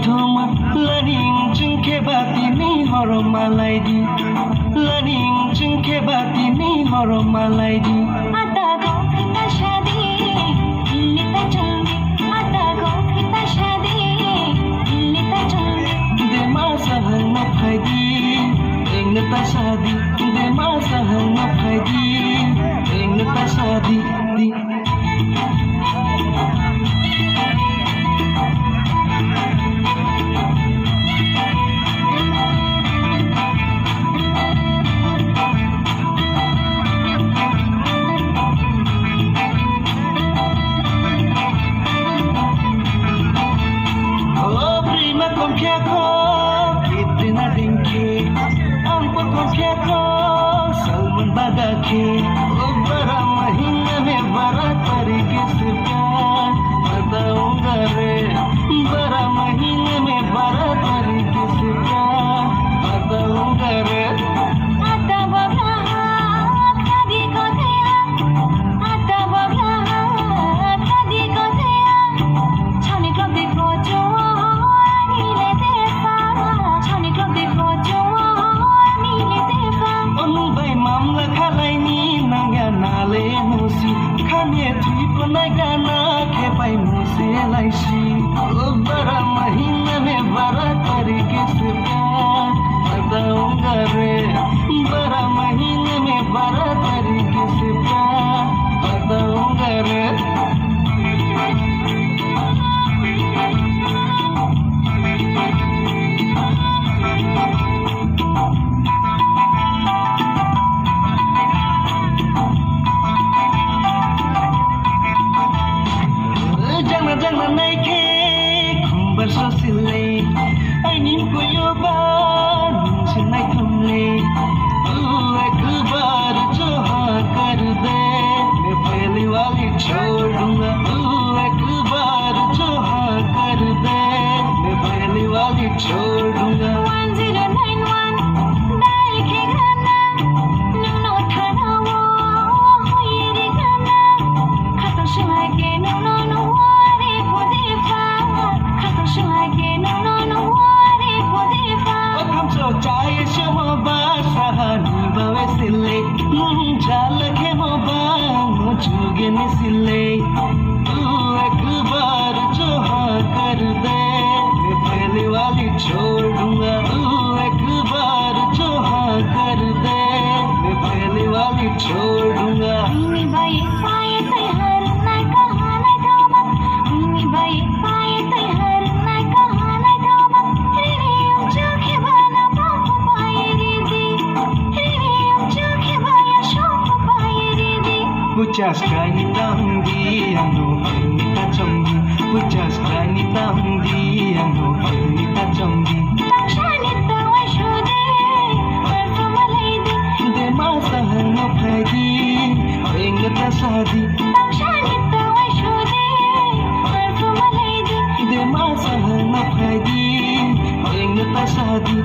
thoma laning chingke bati ni horo malai di laning chingke bati ni horo malai di आता गो kita shadi lita changi आता गो kita shadi lita changi de ma sahar na phadi eng ta shadi de ma sahar na phadi eng ta shadi di बड़ा महीने में बड़ा तरीके से प्यार बताऊंगा रे बड़ा महीने में बड़ा तरीके से प्यार बताऊंगा रे आता बबला कदी को थया आता बबला कदी को थया छानी को देखो जो नीले देखा छानी को देखो जो नीले देखा मुंबई मामला खालाई ni nangya nale musi khanye thui panai gana ke pai muse lai si bड़ा महीने में बड़ा तरीके से प्यार बताऊंगा रे बड़ा महीने में बड़ा तरीके से प्यार बताऊंगा रे Jangan naik kumbar sosile, ainin ko yoban sinai kamle. एक बार जो हाँ कर दे, मैं पहली वाली छोड़ दूंगा. एक बार जो हाँ कर दे, मैं पहली वाली छोड़ दूंगा. 1091 डायल के गाना नुनो थाना वो होइरे गाना खतो शिवाय के नुनो नुवारे पोदेफा खतो शिवाय के नुनो नुवारे पोदेफा हम सो चाहे शमो बासहानी बावे सिले जाल के मोबा मुझुगे ने सिले एक बार जो हाँ कर दे मैं पहले वाली छोड़ दूंगा एक बार जो हाँ कर दे मैं पहले वाली छोड़ दूंगा नी भाई पाए तै हर ना कहा ना गावा नी भाई पाए तै हर ना कहा ना गावा रे जो के बना पाप पाए रे दी रे जो के बाया शोक पाए रे दी Pujas kani tamdi ano panita chamdi Pujas kani tamdi ano panita chamdi तक्षाने तवा शोदे अर्थ मलाई दी de masa no phadi enga ta shadi तक्षाने तवा शोदे अर्थ मलाई दी de masa no phadi enga ta shadi